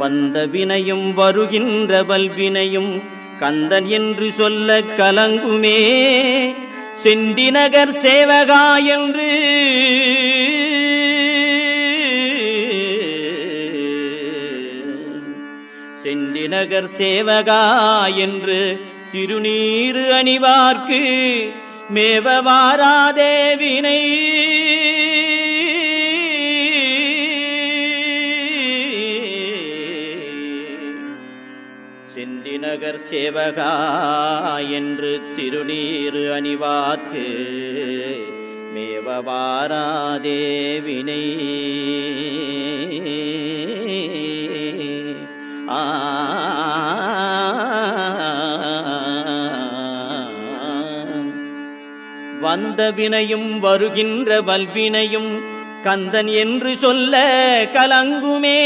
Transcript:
வந்த வினையும் வருகின்ற வல்வினையும் கந்தன் என்று சொல்ல கலங்குமே. செந்திநகர் சேவகா என்று செந்திநகர் சேவகா என்று திருநீறு அணிவார்க்கு மேவ வாராதே வினை. செந்திநகர் சேவகா என்று திருநீறு அணிவார்க்கு மேவ வாராதே வினை. வந்த வினையும் வருகின்ற வல்வினையும் கந்தன் என்று சொல்ல கலங்குமே.